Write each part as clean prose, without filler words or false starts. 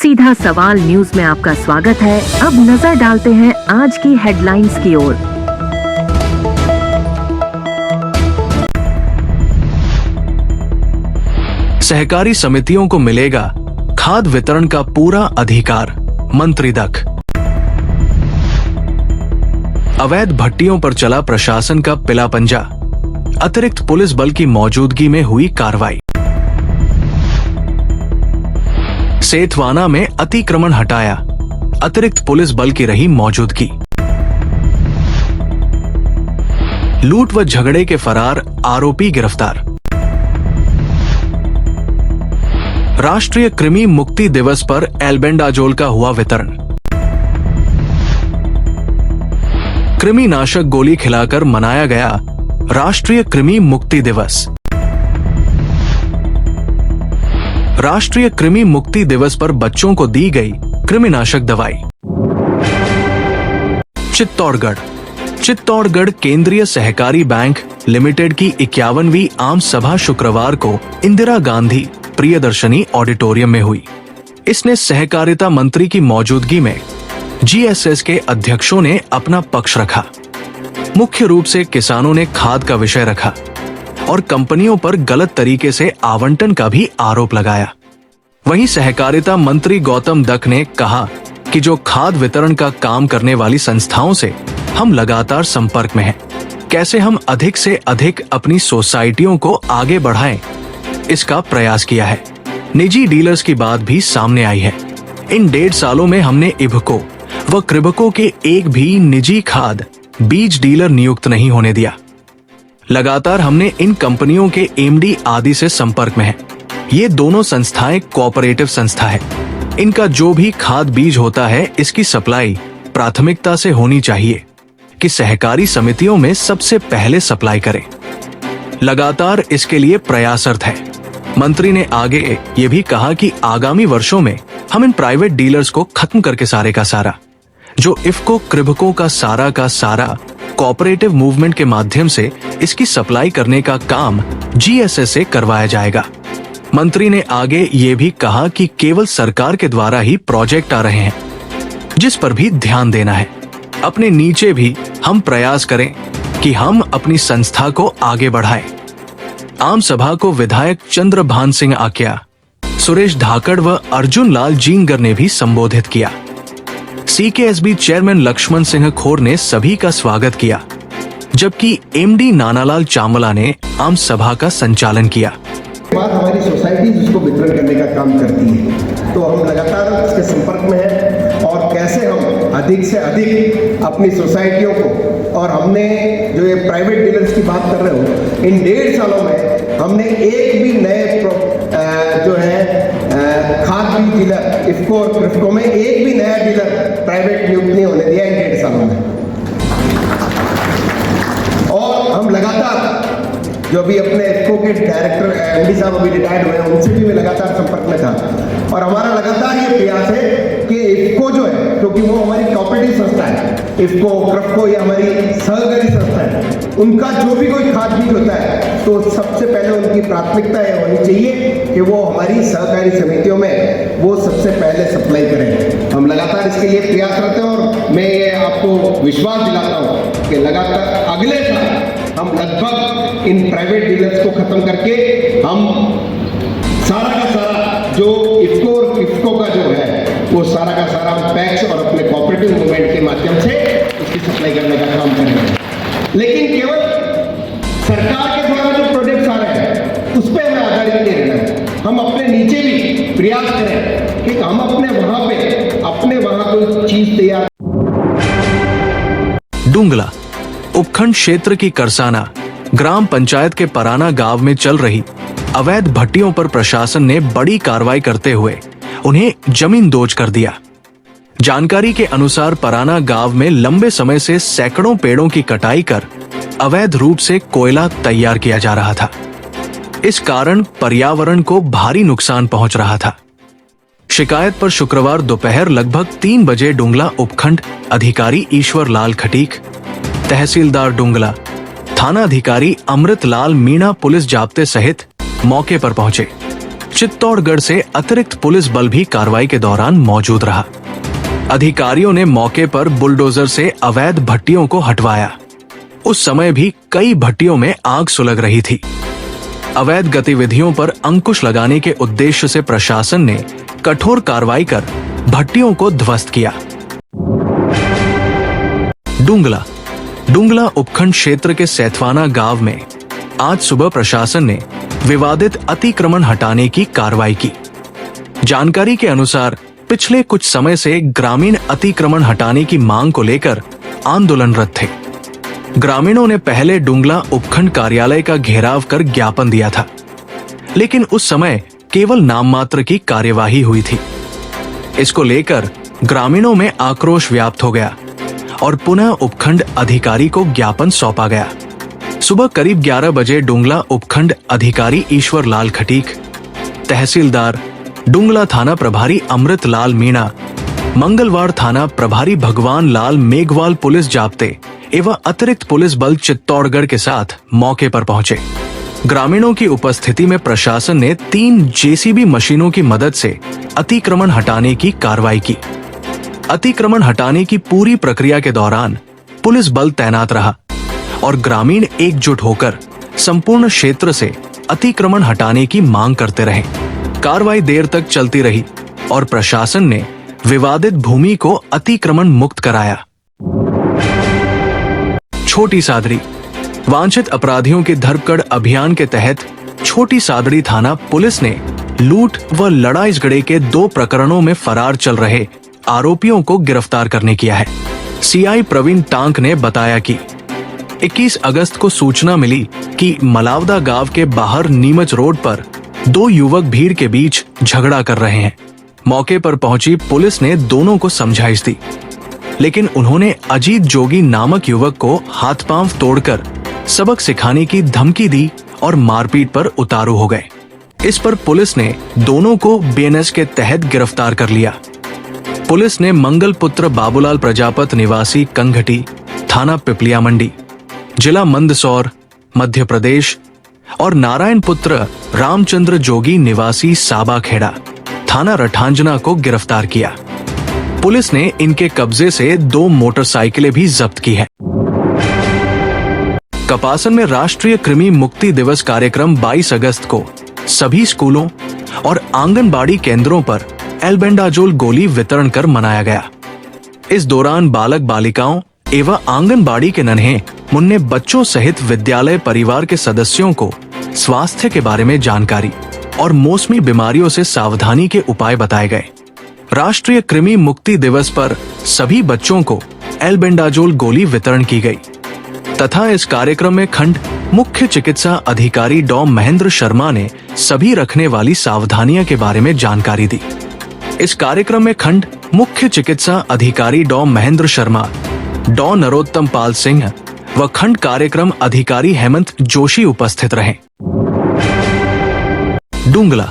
सीधा सवाल न्यूज में आपका स्वागत है। अब नजर डालते हैं आज की हेडलाइंस की ओर। सहकारी समितियों को मिलेगा खाद वितरण का पूरा अधिकार, मंत्री दख। अवैध भट्टियों पर चला प्रशासन का पिला पंजा, अतिरिक्त पुलिस बल की मौजूदगी में हुई कार्रवाई। सेठवाना में अतिक्रमण हटाया, अतिरिक्त पुलिस बल की रही मौजूदगी। लूट व झगड़े के फरार आरोपी गिरफ्तार। राष्ट्रीय कृमि मुक्ति दिवस पर एल्बेंडाजोल का हुआ वितरण। कृमि नाशक गोली खिलाकर मनाया गया राष्ट्रीय कृमि मुक्ति दिवस। राष्ट्रीय कृमि मुक्ति दिवस पर बच्चों को दी गई कृमिनाशक दवाई। चित्तौड़गढ़ केंद्रीय सहकारी बैंक लिमिटेड की 51वीं आम सभा शुक्रवार को इंदिरा गांधी प्रियदर्शनी ऑडिटोरियम में हुई। इसने सहकारिता मंत्री की मौजूदगी में जीएसएस के अध्यक्षों ने अपना पक्ष रखा। मुख्य रूप से किसानों ने खाद का विषय रखा और कंपनियों पर गलत तरीके से आवंटन का भी आरोप लगाया। वहीं सहकारिता मंत्री गौतम दख ने कहा कि जो खाद वितरण का काम करने वाली संस्थाओं से हम लगातार संपर्क में हैं, कैसे हम अधिक से अधिक अपनी सोसाइटियों को आगे बढ़ाएं, इसका प्रयास किया है। निजी डीलर्स की बात भी सामने आई है। इन 1.5 सालों में हमने इब्को व क्रिबको के एक भी निजी खाद बीज डीलर नियुक्त नहीं होने दिया। लगातार हमने इन कंपनियों के एमडी आदि से संपर्क में है। ये दोनों संस्थाएं कोऑपरेटिव संस्था है। इनका जो भी खाद बीज होता है, इसकी सप्लाई प्राथमिकता से होनी चाहिए कि सहकारी समितियों में सबसे पहले सप्लाई करें। लगातार इसके लिए प्रयासरत है। मंत्री ने आगे ये भी कहा कि आगामी वर्षों में हम इन प्राइवेट डीलर्स को खत्म करके सारे का सारा, जो इफ्को क्रिबको का सारा कोऑपरेटिव मूवमेंट के माध्यम से इसकी सप्लाई करने का काम जीएसएस से करवाया जाएगा। मंत्री ने आगे ये भी कहा कि केवल सरकार के द्वारा ही प्रोजेक्ट आ रहे हैं, जिस पर भी ध्यान देना है। अपने नीचे भी हम प्रयास करें कि हम अपनी संस्था को आगे बढ़ाएं। आम सभा को विधायक चंद्रभान सिंह आक्या, सुरेश धाकड़ व अर्जुन लाल जींगर ने भी संबोधित किया। सीकेएसबी चेयरमैन लक्ष्मण सिंह खोर ने सभी का स्वागत किया, जबकि एमडी नानालाल चामला ने आम सभा का संचालन किया। बात हमारी सोसाइटी उसको वितरण करने का काम करती है, तो हम लगातार उसके संपर्क में हैं और कैसे हम अधिक से अधिक अपनी सोसाइटियों को, और हमने जो ये प्राइवेट डीलर्स की बात कर रहे हो, इन 1.5 सालों में हमने एक भी नए जो है खाद बीज डीलर इफ्को और क्रिफ्को में एक भी नया डीलर प्राइवेट नियुक्त नहीं होने दिया इन 1.5 सालों में। और हम लगातार जो भी अपने इफ्को के डायरेक्टर एमडी साहब अभी रिटायर्ड हुए हैं, उनसे भी मैं लगातार संपर्क में था और हमारा लगातार ये प्रयास है कि इफ्को जो है, क्योंकि वो हमारी कोऑपरेटिव संस्था है, इफ्को क्रिफ्को ये हमारी सहकारी संस्था है, उनका जो भी कोई खाद बीज होता है तो सबसे पहले उनकी प्राथमिकता ये होनी चाहिए कि वो हमारी सहकारी समितियों में वो सबसे पहले सप्लाई करें। हम लगातार इसके लिए प्रयासरत हैं और मैं ये आपको विश्वास दिलाता हूँ कि लगातार अगले साल हम लगभग इन प्राइवेट डीलर्स को खत्म करके हम सारा का सारा जो इफ्को और इफ्को का जो है वो सारा का सारा हम पैक्स और अपने कोऑपरेटिव मूवमेंट के माध्यम से उसकी सप्लाई करने का काम करेंगे। लेकिन केवल सरकार के द्वारा जो प्रोजेक्ट्स आ रहे हैं उस पर हमें आधारित नहीं रहना है। हम अपने नीचे भी प्रयास करें कि हम अपने वहां कोई चीज तैयार। डुंगला उपखंड क्षेत्र की करसाना ग्राम पंचायत के पराना गांव में चल रही अवैध भट्टियों पर प्रशासन ने बड़ी कार्रवाई करते हुए उन्हें जमींदोज कर दिया। जानकारी के अनुसार पराना गांव में लंबे समय से सैकड़ों पेड़ों की कटाई कर अवैध रूप से कोयला तैयार किया जा रहा था। इस कारण पर्यावरण को भारी नुकसान पहुंच रहा था। शिकायत पर शुक्रवार दोपहर लगभग 3 बजे डुंगला उपखंड अधिकारी ईश्वर लाल खटीक, तहसीलदार डुंगला, थाना अधिकारी अमृत लाल मीणा पुलिस जाब्ते सहित मौके पर पहुंचे। चित्तौड़गढ़ से अतिरिक्त पुलिस बल भी कार्रवाई के दौरान मौजूद रहा। अधिकारियों ने मौके पर बुलडोजर से अवैध भट्टियों को हटवाया। उस समय भी कई भट्टियों में आग सुलग रही थी। अवैध गतिविधियों पर अंकुश लगाने के उद्देश्य से प्रशासन ने कठोर कार्रवाई कर भट्टियों को ध्वस्त किया। डुंगला उपखंड क्षेत्र के सैथवाना गांव में आज सुबह प्रशासन ने विवादित अतिक्रमण हटाने की कार्रवाई की। जानकारी के अनुसार पिछले कुछ समय से ग्रामीण अतिक्रमण हटाने की मांग को लेकर आंदोलनरत थे। ग्रामीणों ने पहले डुंगला उपखंड कार्यालय का घेराव कर ज्ञापन दिया था, लेकिन उस समय केवल नाम मात्र की कार्यवाही हुई थी। इसको लेकर ग्रामीणों में आक्रोश व्याप्त हो गया और पुनः उपखंड अधिकारी को ज्ञापन सौंपा गया। सुबह करीब 11 बजे डुंगला उपखंड अधिकारी ईश्वर लाल खटीक, तहसीलदार डुंगला थाना प्रभारी अमृत लाल मीणा, मंगलवार थाना प्रभारी भगवान लाल मेघवाल पुलिस जाप्ते एवं अतिरिक्त पुलिस बल चित्तौड़गढ़ के साथ मौके पर पहुंचे। ग्रामीणों की उपस्थिति में प्रशासन ने 3 जेसीबी मशीनों की मदद से अतिक्रमण हटाने की कार्रवाई की। अतिक्रमण हटाने की पूरी प्रक्रिया के दौरान पुलिस बल तैनात रहा और ग्रामीण एकजुट होकर संपूर्ण क्षेत्र से अतिक्रमण हटाने की मांग करते रहे। कार्रवाई देर तक चलती रही और प्रशासन ने विवादित भूमि को अतिक्रमण मुक्त कराया। छोटी सादड़ी वांछित अपराधियों के धरपकड़ अभियान के तहत छोटी सादड़ी थाना पुलिस ने लूट व लड़ाई झगड़े के 2 प्रकरणों में फरार चल रहे आरोपियों को गिरफ्तार करने किया है। सीआई प्रवीण टांक ने बताया कि 21 अगस्त को सूचना मिली कि मलावदा गांव के बाहर नीमच रोड पर 2 युवक भीड़ के बीच झगड़ा कर रहे हैं। मौके पर पहुंची पुलिस ने दोनों को समझाइश दी, लेकिन उन्होंने अजीत जोगी नामक युवक को हाथ पांव तोड़कर सबक सिखाने की धमकी दी और मारपीट पर उतारू हो गए। इस पर पुलिस ने दोनों को बीएनएस के तहत गिरफ्तार कर लिया। पुलिस ने मंगल पुत्र बाबूलाल प्रजापत निवासी कंघटी, थाना पिपलिया मंडी, जिला मंदसौर, मध्य प्रदेश और नारायण पुत्र रामचंद्र जोगी निवासी साबा खेड़ा, थाना रठांजना को गिरफ्तार किया। पुलिस ने इनके कब्जे से 2 मोटरसाइकिलें भी जब्त की है। कपासन में राष्ट्रीय कृमि मुक्ति दिवस कार्यक्रम 22 अगस्त को सभी स्कूलों और आंगनबाड़ी केंद्रों पर एल्बेंडाजोल गोली वितरण कर मनाया गया। इस दौरान बालक बालिकाओं एवं आंगनबाड़ी के नन्हे मुन्ने बच्चों सहित विद्यालय परिवार के सदस्यों को स्वास्थ्य के बारे में जानकारी और मौसमी बीमारियों से सावधानी के उपाय बताए गए। राष्ट्रीय कृमि मुक्ति दिवस पर सभी बच्चों को एल्बेंडाजोल गोली वितरण की गई तथा इस कार्यक्रम में खंड मुख्य चिकित्सा अधिकारी डॉ महेंद्र शर्मा ने सभी रखने वाली सावधानियों के बारे में जानकारी दी। इस कार्यक्रम में खंड मुख्य चिकित्सा अधिकारी डॉ महेंद्र शर्मा, डॉ नरोत्तम पाल सिंह व खंड कार्यक्रम अधिकारी हेमंत जोशी उपस्थित रहे। डुंगला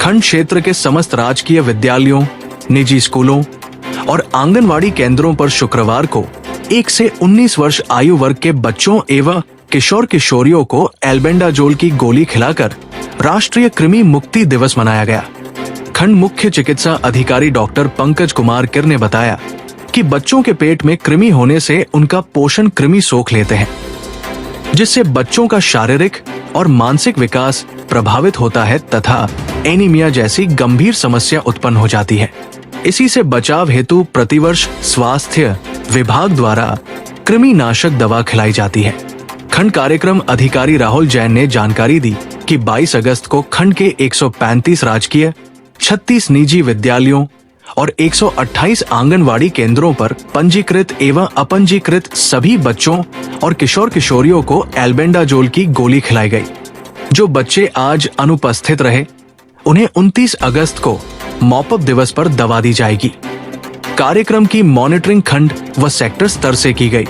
खंड क्षेत्र के समस्त राजकीय विद्यालयों, निजी स्कूलों और आंगनवाड़ी केंद्रों पर शुक्रवार को 1 से 19 वर्ष आयु वर्ग के बच्चों एवं किशोर किशोरियों को एल्बेंडाजोल की गोली खिलाकर राष्ट्रीय कृमि मुक्ति दिवस मनाया गया। खंड मुख्य चिकित्सा अधिकारी डॉक्टर पंकज कुमार किर ने बताया कि बच्चों के पेट में कृमि होने से उनका पोषण कृमि सोख लेते हैं, जिससे बच्चों का शारीरिक और मानसिक विकास प्रभावित होता है तथा एनीमिया जैसी गंभीर समस्या उत्पन्न हो जाती है। इसी से बचाव हेतु प्रतिवर्ष स्वास्थ्य विभाग द्वारा कृमिनाशक दवा खिलाई जाती है। खंड कार्यक्रम अधिकारी राहुल जैन ने जानकारी दी कि 22 अगस्त को खंड के 135 राजकीय, 36 निजी विद्यालयों और 128 आंगनवाड़ी केंद्रों पर पंजीकृत एवं अपंजीकृत सभी बच्चों और किशोर किशोरियों को एल्बेंडाजोल की गोली खिलाई गई। जो बच्चे आज अनुपस्थित रहे उन्हें 29 अगस्त को मॉपअप दिवस पर दवा दी जाएगी। कार्यक्रम की मॉनिटरिंग खंड व सेक्टर स्तर से की गई।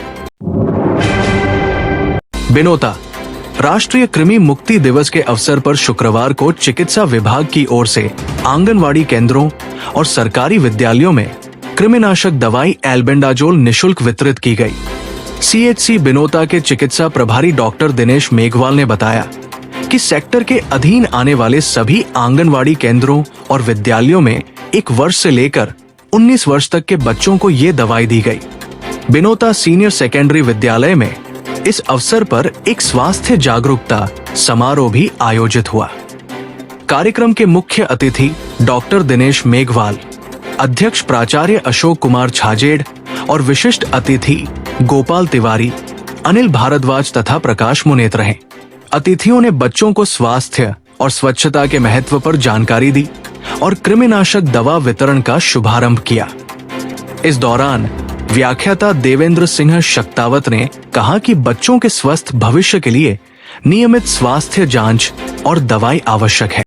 बिनोता राष्ट्रीय कृमि मुक्ति दिवस के अवसर पर शुक्रवार को चिकित्सा विभाग की ओर से आंगनवाड़ी केंद्रों और सरकारी विद्यालयों में कृमिनाशक दवाई एल्बेंडाजोल निशुल्क वितरित की गई। सीएचसी बिनोता के चिकित्सा प्रभारी डॉक्टर दिनेश मेघवाल ने बताया कि सेक्टर के अधीन आने वाले सभी आंगनवाड़ी केंद्रों और विद्यालयों में 1 वर्ष से लेकर 19 वर्ष तक के बच्चों को ये दवाई दी गई। बिनोता सीनियर सेकेंडरी विद्यालय में इस अवसर पर एक स्वास्थ्य जागरूकता समारोह भी आयोजित हुआ। कार्यक्रम के मुख्य अतिथि डॉक्टर दिनेश मेघवाल, अध्यक्ष प्राचार्य अशोक कुमार छाजेड़ और विशिष्ट अतिथि गोपाल तिवारी, अनिल भारद्वाज तथा प्रकाश मुनेत रहे। अतिथियों ने बच्चों को स्वास्थ्य और स्वच्छता के महत्व पर जानकारी दी और कृमिनाशक दवा वितरण का शुभारंभ किया। इस दौरान व्याख्याता देवेंद्र सिंह शक्तावत ने कहा कि बच्चों के स्वस्थ भविष्य के लिए नियमित स्वास्थ्य जांच और दवाई आवश्यक है।